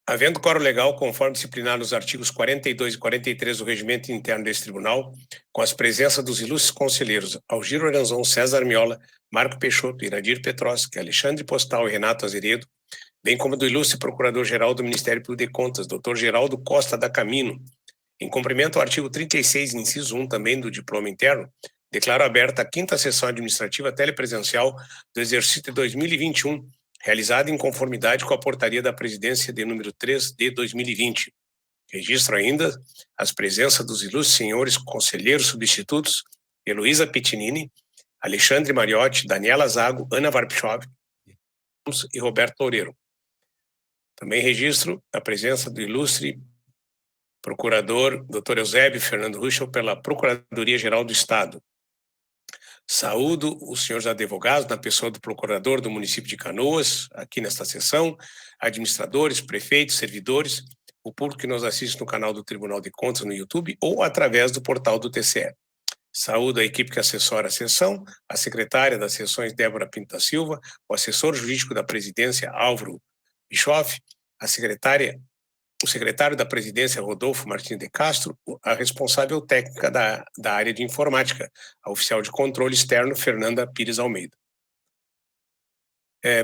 Havendo quórum legal, conforme disciplinado nos artigos 42 e 43 do Regimento Interno deste Tribunal, com as presenças dos ilustres conselheiros Algir Oranzon, César Miola, Marco Peixoto, Iradir Petroski, Alexandre Postal e Renato Azeredo, bem como do ilustre Procurador-Geral do Ministério Público de Contas, Dr. Geraldo Costa da Camino, em cumprimento ao artigo 36, inciso 1, também do diploma interno, declaro aberta a 5ª sessão administrativa telepresencial do exercício de 2021, realizada em conformidade com a portaria da Presidência de número 3 de 2020. Registro ainda as presenças dos ilustres senhores conselheiros substitutos Heloísa Pitinini, Alexandre Mariotti, Daniela Zago, Ana Varpchov e Roberto Loureiro. Também registro a presença do ilustre procurador Dr. Eusébio Fernando Ruschel pela Procuradoria-Geral do Estado. Saúdo os senhores advogados, na pessoa do procurador do município de Canoas, aqui nesta sessão, administradores, prefeitos, servidores, o público que nos assiste no canal do Tribunal de Contas no YouTube ou através do portal do TCE. Saúdo a equipe que assessora a sessão, a secretária das sessões Débora Pinto da Silva, o assessor jurídico da presidência Álvaro Bischoff, o secretário da presidência, Rodolfo Martins de Castro, a responsável técnica da área de informática, a oficial de controle externo, Fernanda Pires Almeida.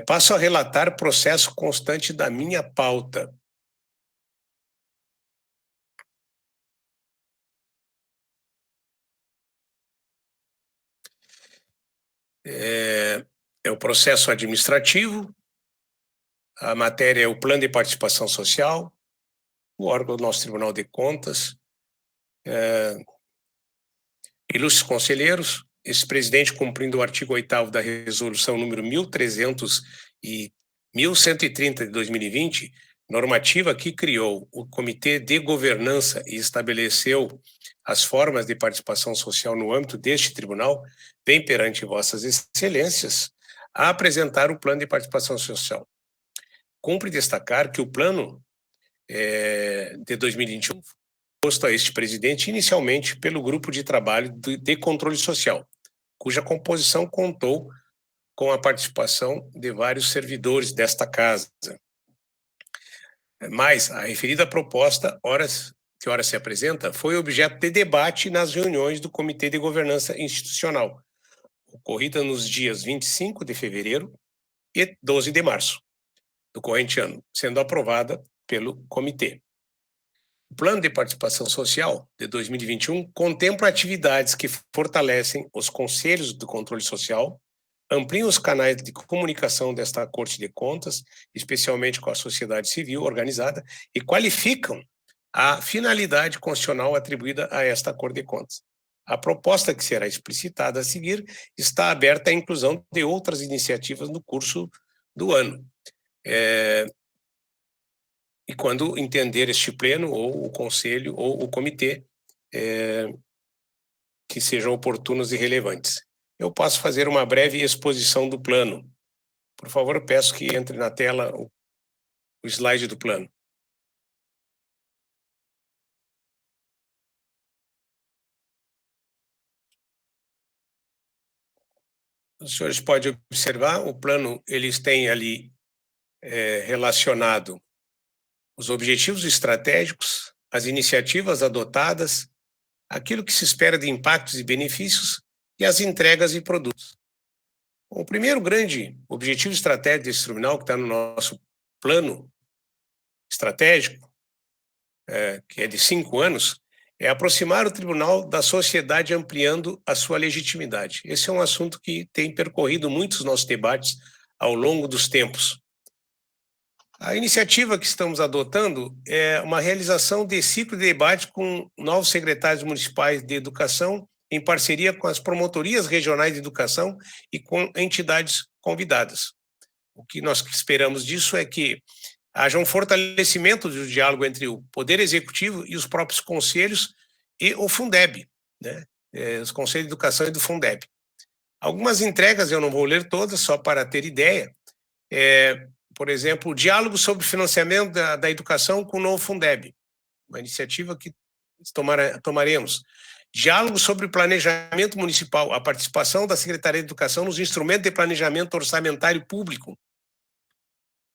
Passo a relatar processo constante da minha pauta. É o processo administrativo, a matéria é o plano de participação social, o órgão do nosso Tribunal de Contas, ilustres conselheiros, esse presidente cumprindo o artigo 8º da resolução número 1300 e 1130 de 2020, normativa que criou o Comitê de Governança e estabeleceu as formas de participação social no âmbito deste tribunal, vem perante vossas excelências a apresentar o plano de participação social. Cumpre destacar que o plano de 2021 foi posto a este presidente inicialmente pelo Grupo de Trabalho de Controle Social, cuja composição contou com a participação de vários servidores desta casa. Mas a referida proposta, que ora se apresenta, foi objeto de debate nas reuniões do Comitê de Governança Institucional, ocorrida nos dias 25 de fevereiro e 12 de março do corrente ano, sendo aprovada pelo comitê. O Plano de Participação Social de 2021 contempla atividades que fortalecem os conselhos do controle social, ampliam os canais de comunicação desta Corte de Contas, especialmente com a sociedade civil organizada, e qualificam a finalidade constitucional atribuída a esta Corte de Contas. A proposta que será explicitada a seguir está aberta à inclusão de outras iniciativas no curso do ano. E quando entender este pleno, ou o conselho, ou o comitê, que sejam oportunos e relevantes. Eu posso fazer uma breve exposição do plano. Por favor, eu peço que entre na tela o slide do plano. Os senhores podem observar, o plano, eles têm ali relacionado os objetivos estratégicos, as iniciativas adotadas, aquilo que se espera de impactos e benefícios e as entregas e produtos. O primeiro grande objetivo estratégico desse tribunal, que está no nosso plano estratégico, que é de 5 anos, é aproximar o tribunal da sociedade ampliando a sua legitimidade. Esse é um assunto que tem percorrido muitos nossos debates ao longo dos tempos. A iniciativa que estamos adotando é uma realização de ciclo de debate com novos secretários municipais de educação, em parceria com as promotorias regionais de educação e com entidades convidadas. O que nós esperamos disso é que haja um fortalecimento do diálogo entre o Poder Executivo e os próprios conselhos e o Fundeb, né? Os Conselhos de Educação e do Fundeb. Algumas entregas, eu não vou ler todas, só para ter ideia, por exemplo, o diálogo sobre financiamento da educação com o novo Fundeb, uma iniciativa que tomaremos. Diálogo sobre planejamento municipal, a participação da Secretaria de Educação nos instrumentos de planejamento orçamentário público.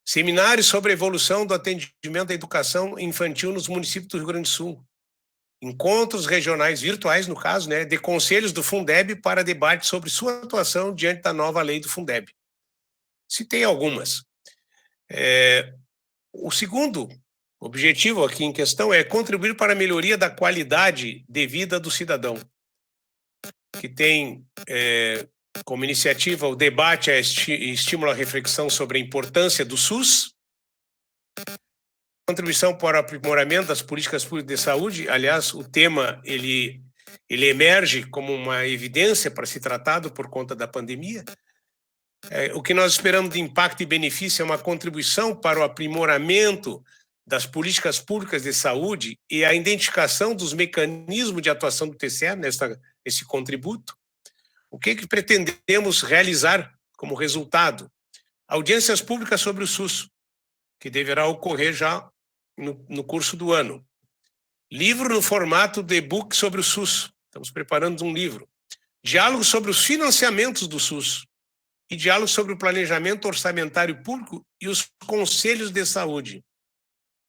Seminários sobre a evolução do atendimento à educação infantil nos municípios do Rio Grande do Sul. Encontros regionais virtuais, no caso, né, de conselhos do Fundeb para debate sobre sua atuação diante da nova lei do Fundeb. Citei algumas. O segundo objetivo aqui em questão é contribuir para a melhoria da qualidade de vida do cidadão, que tem como iniciativa o debate e estímulo à reflexão sobre a importância do SUS, contribuição para o aprimoramento das políticas públicas de saúde. Aliás, o tema ele emerge como uma evidência para ser tratado por conta da pandemia. O que nós esperamos de impacto e benefício é uma contribuição para o aprimoramento das políticas públicas de saúde e a identificação dos mecanismos de atuação do TCE nesse contributo. O que pretendemos realizar como resultado? Audiências públicas sobre o SUS, que deverá ocorrer já no curso do ano. Livro no formato de e-book sobre o SUS. Estamos preparando um livro. Diálogo sobre os financiamentos do SUS. E diálogo sobre o planejamento orçamentário público e os conselhos de saúde.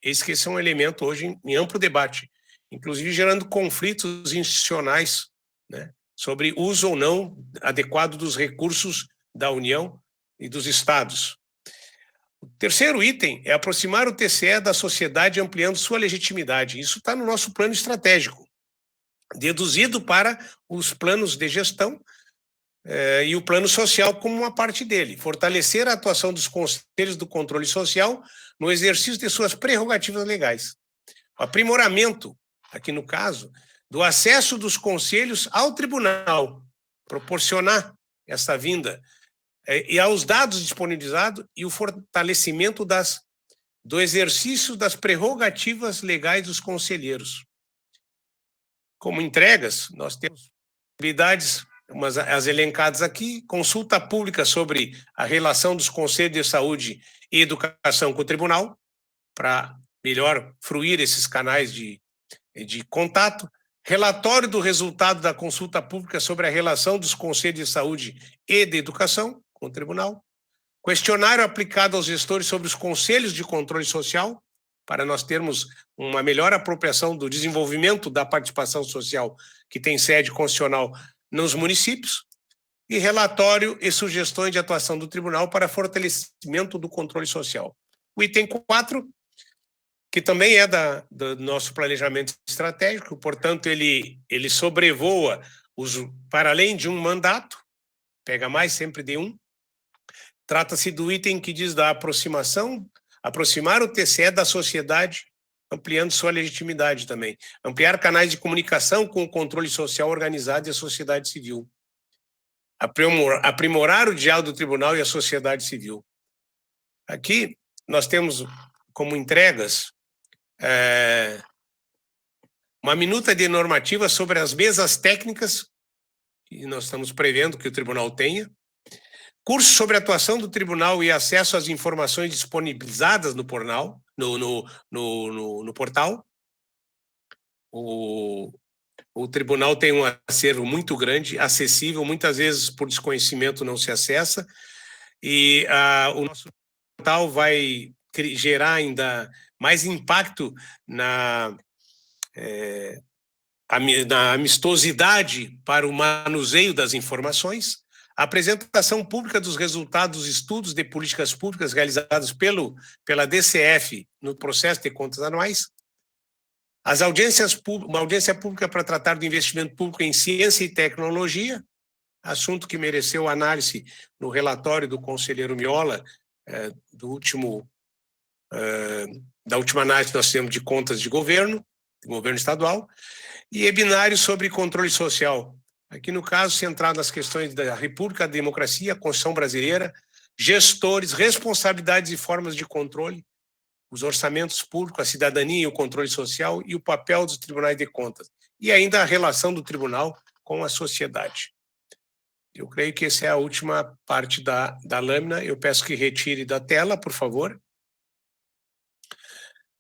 Esse é um elemento hoje em amplo debate, inclusive gerando conflitos institucionais, né, sobre uso ou não adequado dos recursos da União e dos estados. O terceiro item é aproximar o TCE da sociedade, ampliando sua legitimidade. Isso está no nosso plano estratégico, deduzido para os planos de gestão e o plano social como uma parte dele. Fortalecer a atuação dos conselhos do controle social no exercício de suas prerrogativas legais. O aprimoramento, aqui no caso, do acesso dos conselhos ao tribunal, proporcionar essa vinda e aos dados disponibilizados e o fortalecimento do exercício das prerrogativas legais dos conselheiros. Como entregas, nós temos atividades, as elencadas aqui, consulta pública sobre a relação dos conselhos de saúde e educação com o tribunal, para melhor fruir esses canais de contato, relatório do resultado da consulta pública sobre a relação dos conselhos de saúde e de educação com o tribunal, questionário aplicado aos gestores sobre os conselhos de controle social, para nós termos uma melhor apropriação do desenvolvimento da participação social que tem sede constitucional nos municípios, e relatório e sugestões de atuação do tribunal para fortalecimento do controle social. O item 4, que também é do nosso planejamento estratégico, portanto, ele sobrevoa para além de um mandato, pega mais sempre de um. Trata-se do item que diz da aproximar o TCE da sociedade, ampliando sua legitimidade também. Ampliar canais de comunicação com o controle social organizado e a sociedade civil. Aprimorar o diálogo do tribunal e a sociedade civil. Aqui nós temos como entregas uma minuta de normativa sobre as mesas técnicas que nós estamos prevendo que o tribunal tenha, curso sobre a atuação do tribunal e acesso às informações disponibilizadas no portal. O tribunal tem um acervo muito grande, acessível, muitas vezes por desconhecimento não se acessa, e o nosso portal vai gerar ainda mais impacto na amistosidade para o manuseio das informações, a apresentação pública dos resultados dos estudos de políticas públicas realizados pela DCF no processo de contas anuais, uma audiência pública para tratar do investimento público em ciência e tecnologia, assunto que mereceu análise no relatório do conselheiro Miola, da última análise que nós temos de contas de governo estadual, e webinários sobre controle social. Aqui, no caso, centrado nas questões da República, da democracia, a Constituição brasileira, gestores, responsabilidades e formas de controle, os orçamentos públicos, a cidadania e o controle social e o papel dos tribunais de contas. E ainda a relação do tribunal com a sociedade. Eu creio que essa é a última parte da lâmina. Eu peço que retire da tela, por favor.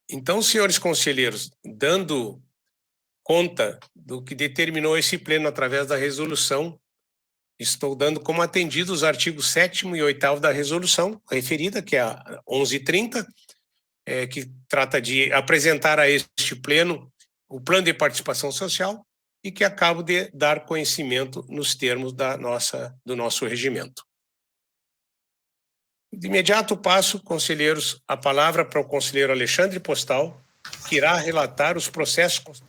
Então, senhores conselheiros, dando conta do que determinou esse pleno através da resolução estou dando como atendido os artigos 7º e 8º da resolução referida, que é a 1130, que trata de apresentar a este pleno o plano de participação social e que acabo de dar conhecimento nos termos do nosso regimento. De imediato passo, conselheiros, a palavra para o conselheiro Alexandre Postal, que irá relatar os processos de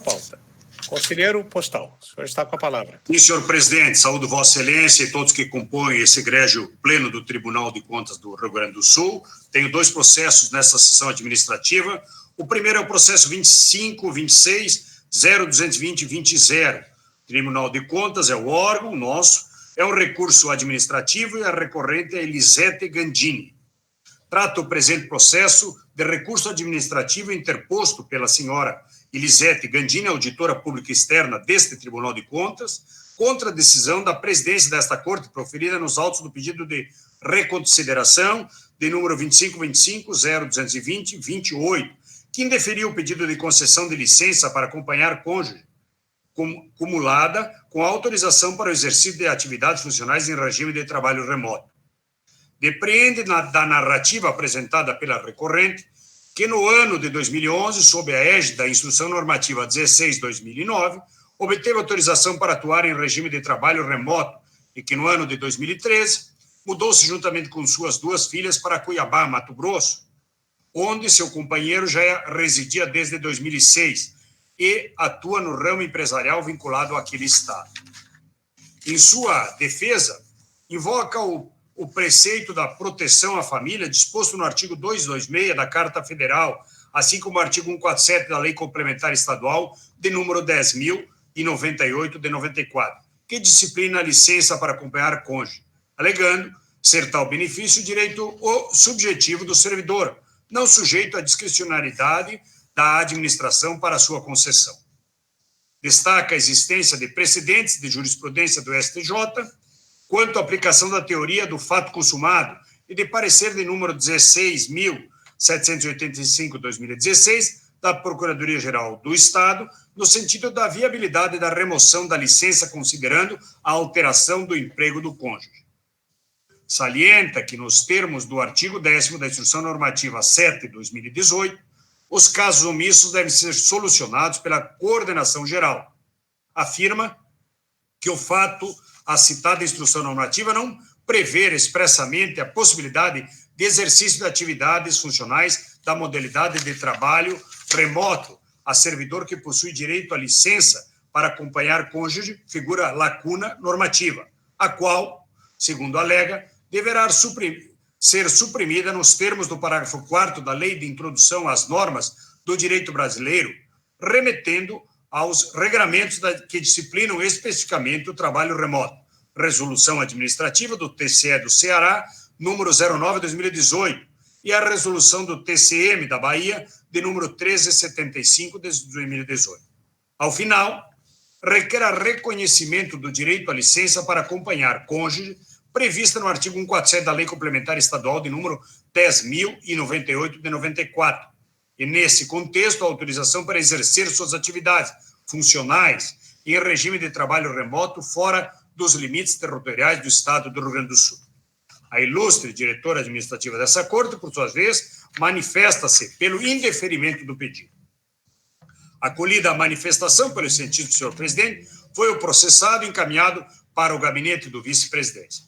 pauta. Conselheiro Postal, o senhor está com a palavra. Sim, senhor presidente, saúdo Vossa Excelência e todos que compõem esse egrégio pleno do Tribunal de Contas do Rio Grande do Sul. Tenho 2 processos nessa sessão administrativa. O primeiro é o processo 25.26.0220.20. Tribunal de Contas é o órgão nosso, é um recurso administrativo e a recorrente é Elisete Gandini. Trata o presente processo de recurso administrativo interposto pela senhora Elisete Gandini, auditora pública externa deste Tribunal de Contas, contra a decisão da presidência desta Corte proferida nos autos do pedido de reconsideração de número 25.25.0220.28, que indeferiu o pedido de concessão de licença para acompanhar cônjuge cumulada com autorização para o exercício de atividades funcionais em regime de trabalho remoto. Depreende da narrativa apresentada pela recorrente que no ano de 2011, sob a égide da Instrução Normativa 16/2009, obteve autorização para atuar em regime de trabalho remoto e que no ano de 2013 mudou-se juntamente com suas 2 filhas para Cuiabá, Mato Grosso, onde seu companheiro já residia desde 2006 e atua no ramo empresarial vinculado àquele estado. Em sua defesa, invoca o preceito da proteção à família disposto no artigo 226 da Carta Federal, assim como o artigo 147 da Lei Complementar Estadual de número 10.098 de 94, que disciplina a licença para acompanhar cônjuge, alegando ser tal benefício direito subjetivo do servidor, não sujeito à discricionariedade da administração para sua concessão. Destaca a existência de precedentes de jurisprudência do STJ quanto à aplicação da teoria do fato consumado e de parecer de número 16.785/2016 da Procuradoria-Geral do Estado, no sentido da viabilidade da remoção da licença considerando a alteração do emprego do cônjuge. Salienta que, nos termos do artigo 10º da Instrução Normativa 7/2018, os casos omissos devem ser solucionados pela coordenação geral. Afirma que o fato, a citada instrução normativa, não prevê expressamente a possibilidade de exercício de atividades funcionais da modalidade de trabalho remoto a servidor que possui direito à licença para acompanhar cônjuge, figura lacuna normativa, a qual, segundo alega, deverá ser suprimida nos termos do parágrafo 4º da Lei de Introdução às Normas do Direito Brasileiro, remetendo aos regramentos que disciplinam especificamente o trabalho remoto. Resolução administrativa do TCE do Ceará, número 09/2018, e a resolução do TCM da Bahia, de número 1375 de 2018. Ao final, requer reconhecimento do direito à licença para acompanhar cônjuge, prevista no artigo 147 da Lei Complementar Estadual de número 10.098 de 94. E, nesse contexto, a autorização para exercer suas atividades funcionais em regime de trabalho remoto fora dos limites territoriais do Estado do Rio Grande do Sul. A ilustre diretora administrativa dessa Corte, por sua vez, manifesta-se pelo indeferimento do pedido. Acolhida a manifestação pelo sentido do senhor presidente, foi o processado encaminhado para o gabinete do vice-presidente.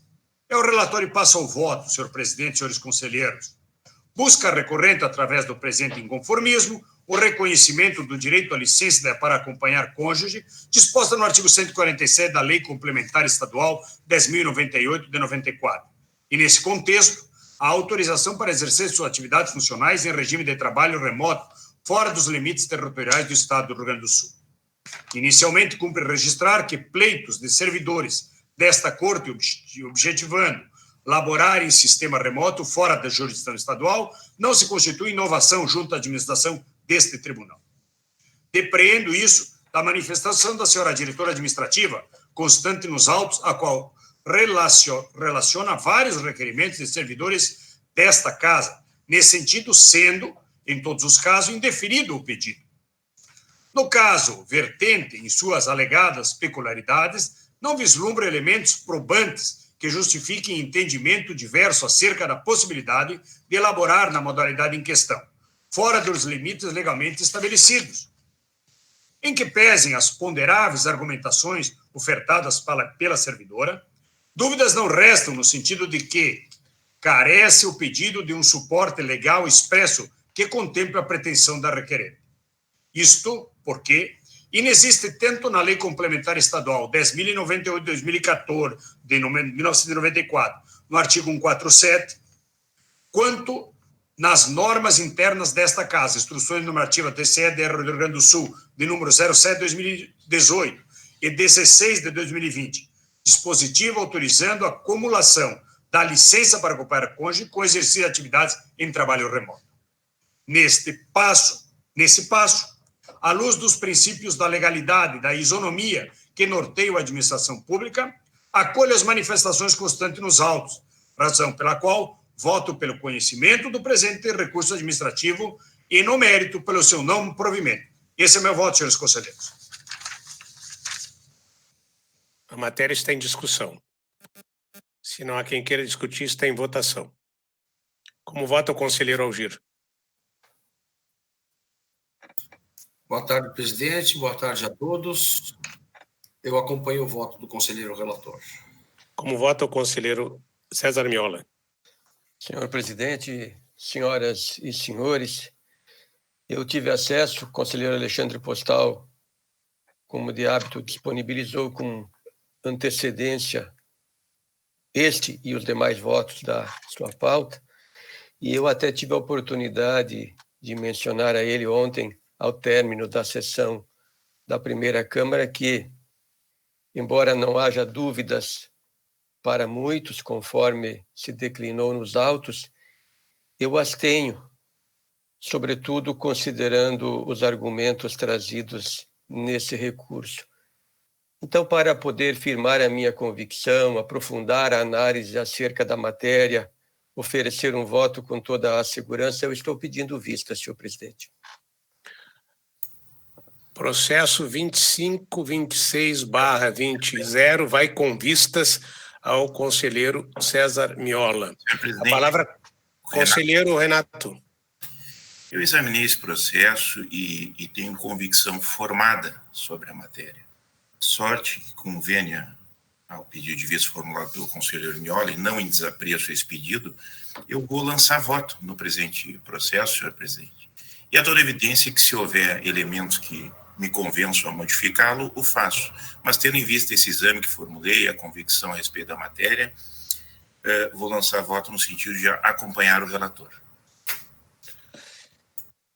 O relatório passa ao voto, senhor presidente e senhores conselheiros. Busca a recorrente, através do presente inconformismo, o reconhecimento do direito à licença para acompanhar cônjuge, disposta no artigo 147 da Lei Complementar Estadual 10.098 de 94. E, nesse contexto, a autorização para exercer suas atividades funcionais em regime de trabalho remoto, fora dos limites territoriais do Estado do Rio Grande do Sul. Inicialmente, cumpre registrar que pleitos de servidores desta Corte, objetivando laborar em sistema remoto fora da jurisdição estadual, não se constitui inovação junto à administração deste tribunal. Depreendo isso da manifestação da senhora diretora administrativa, constante nos autos, a qual relaciona vários requerimentos de servidores desta casa, nesse sentido, sendo, em todos os casos, indeferido o pedido. No caso vertente, em suas alegadas peculiaridades, não vislumbra elementos probantes que justifiquem entendimento diverso acerca da possibilidade de elaborar na modalidade em questão, fora dos limites legalmente estabelecidos. Em que pesem as ponderáveis argumentações ofertadas pela servidora, dúvidas não restam no sentido de que carece o pedido de um suporte legal expresso que contemple a pretensão da requerente. Isto porque inexiste tanto na Lei Complementar Estadual 10.098 de 2014, de 1994, no artigo 147, quanto nas normas internas desta Casa, Instruções Normativas TCE-DR do Rio Grande do Sul, de número 07 de 2018 e 16 de 2020, dispositivo autorizando a acumulação da licença para ocupar cônjuge com exercício de atividades em trabalho remoto. Nesse passo, à luz dos princípios da legalidade, da isonomia que norteiam a administração pública, acolho as manifestações constantes nos autos, razão pela qual voto pelo conhecimento do presente recurso administrativo e, no mérito, pelo seu não provimento. Esse é meu voto, senhores conselheiros. A matéria está em discussão. Se não há quem queira discutir, está em votação. Como vota o conselheiro Algir? Boa tarde, presidente. Boa tarde a todos. Eu acompanho o voto do conselheiro relator. Como vota o conselheiro César Miola? Senhor presidente, senhoras e senhores, eu tive acesso, o conselheiro Alexandre Postal, como de hábito, disponibilizou com antecedência este e os demais votos da sua pauta, e eu até tive a oportunidade de mencionar a ele ontem, ao término da sessão da primeira Câmara, que, embora não haja dúvidas para muitos, conforme se declinou nos autos, eu as tenho, sobretudo considerando os argumentos trazidos nesse recurso. Então, para poder firmar a minha convicção, aprofundar a análise acerca da matéria, oferecer um voto com toda a segurança, eu estou pedindo vista, senhor presidente. Processo 2526/20 vai com vistas ao conselheiro César Miola. A palavra, conselheiro Renato. Eu examinei esse processo e tenho convicção formada sobre a matéria. Sorte que convênia ao pedido de vista formulado pelo conselheiro Miola e não em desapreço a esse pedido, eu vou lançar voto no presente processo, senhor presidente. E a toda evidência que, se houver elementos que me convençam a modificá-lo, o faço. Mas, tendo em vista esse exame que formulei, a convicção a respeito da matéria, vou lançar voto no sentido de acompanhar o relator.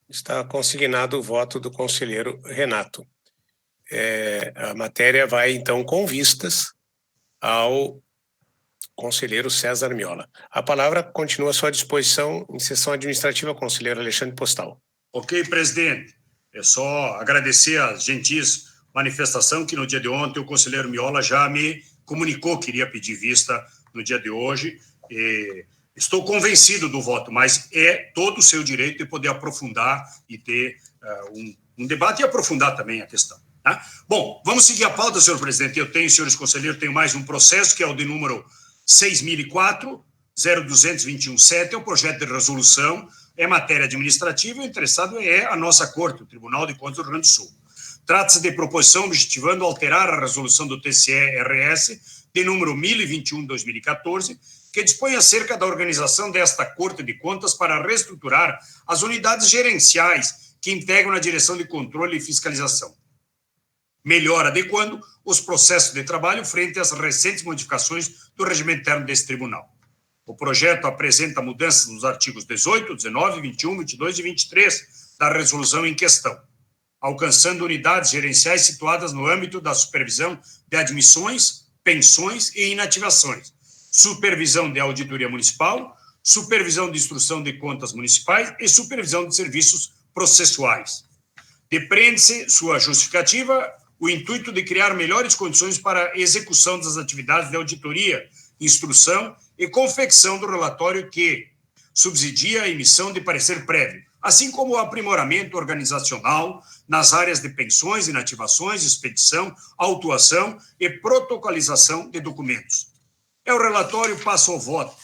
Está consignado o voto do conselheiro Renato. A matéria vai, então, com vistas ao conselheiro César Miola. A palavra continua à sua disposição em sessão administrativa, conselheiro Alexandre Postal. Ok, presidente. É só agradecer a gentis manifestação que no dia de ontem o conselheiro Miola já me comunicou que iria pedir vista no dia de hoje. Estou convencido do voto, mas é todo o seu direito de poder aprofundar e ter um debate e aprofundar também a questão. Tá? Bom, vamos seguir a pauta, senhor presidente. Eu tenho, senhores conselheiros, tenho mais um processo, que é o de número 6004-0221-7, é o projeto de resolução, é matéria administrativa, e o interessado é a nossa Corte, o Tribunal de Contas do Rio Grande do Sul. Trata-se de proposição objetivando alterar a resolução do TCE-RS, de número 1021-2014, que dispõe acerca da organização desta Corte de Contas para reestruturar as unidades gerenciais que integram a Direção de Controle e Fiscalização, melhor adequando os processos de trabalho frente às recentes modificações do regimento interno desse tribunal. O projeto apresenta mudanças nos artigos 18, 19, 21, 22 e 23 da resolução em questão, alcançando unidades gerenciais situadas no âmbito da supervisão de admissões, pensões e inativações, supervisão de auditoria municipal, supervisão de instrução de contas municipais e supervisão de serviços processuais. Depreende-se sua justificativa o intuito de criar melhores condições para a execução das atividades de auditoria, instrução e confecção do relatório que subsidia a emissão de parecer prévio, assim como o aprimoramento organizacional nas áreas de pensões, inativações, expedição, autuação e protocolização de documentos. O relatório passa ao voto.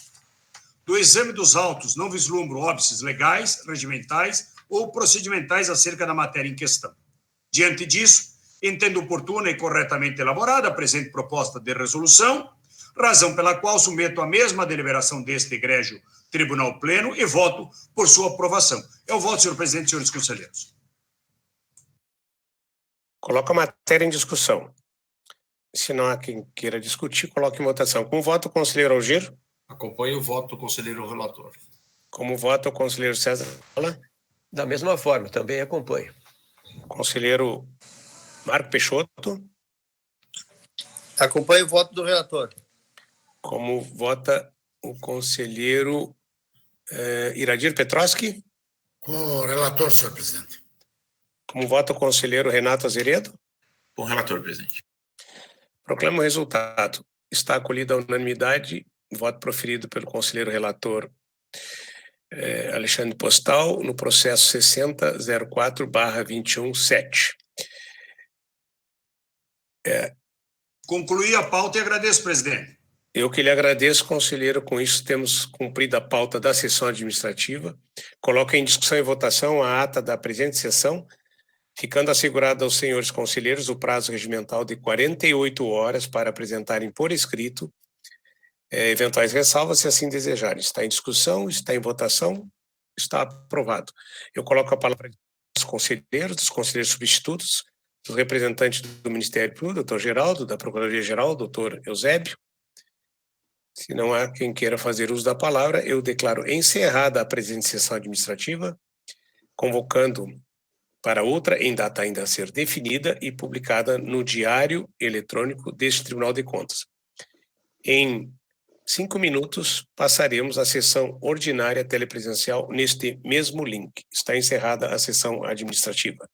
Do exame dos autos não vislumbro óbices legais, regimentais ou procedimentais acerca da matéria em questão. Diante disso, entendo oportuna e corretamente elaborada a presente proposta de resolução, razão pela qual submeto a mesma deliberação deste egrégio Tribunal Pleno e voto por sua aprovação. Eu voto, senhor presidente e senhores conselheiros. Coloco a matéria em discussão. Se não há quem queira discutir, coloque em votação. Como vota o conselheiro Algir? Acompanho o voto do conselheiro relator. Como vota o conselheiro César Armiola? Da mesma forma, também acompanho. Conselheiro Marco Peixoto? Acompanho o voto do relator. Como vota o conselheiro Iradir Petroski? Com o relator, senhor presidente. Como vota o conselheiro Renato Azeredo? Com o relator, presidente. Proclamo o resultado. Está acolhida a unanimidade, voto proferido pelo conselheiro relator Alexandre Postal, no processo 6004/217. Concluí a pauta e agradeço, presidente. Eu que lhe agradeço, conselheiro. Com isso, temos cumprido a pauta da sessão administrativa. Coloco em discussão e votação a ata da presente sessão, ficando assegurado aos senhores conselheiros o prazo regimental de 48 horas para apresentarem por escrito eventuais ressalvas, se assim desejarem. Está em discussão, está em votação, está aprovado. Eu coloco a palavra dos conselheiros substitutos, do representante do Ministério Público, doutor Geraldo, da Procuradoria-Geral, doutor Eusébio. Se não há quem queira fazer uso da palavra, eu declaro encerrada a presente sessão administrativa, convocando para outra em data ainda a ser definida e publicada no Diário Eletrônico deste Tribunal de Contas. Em 5 minutos, passaremos à sessão ordinária telepresencial neste mesmo link. Está encerrada a sessão administrativa.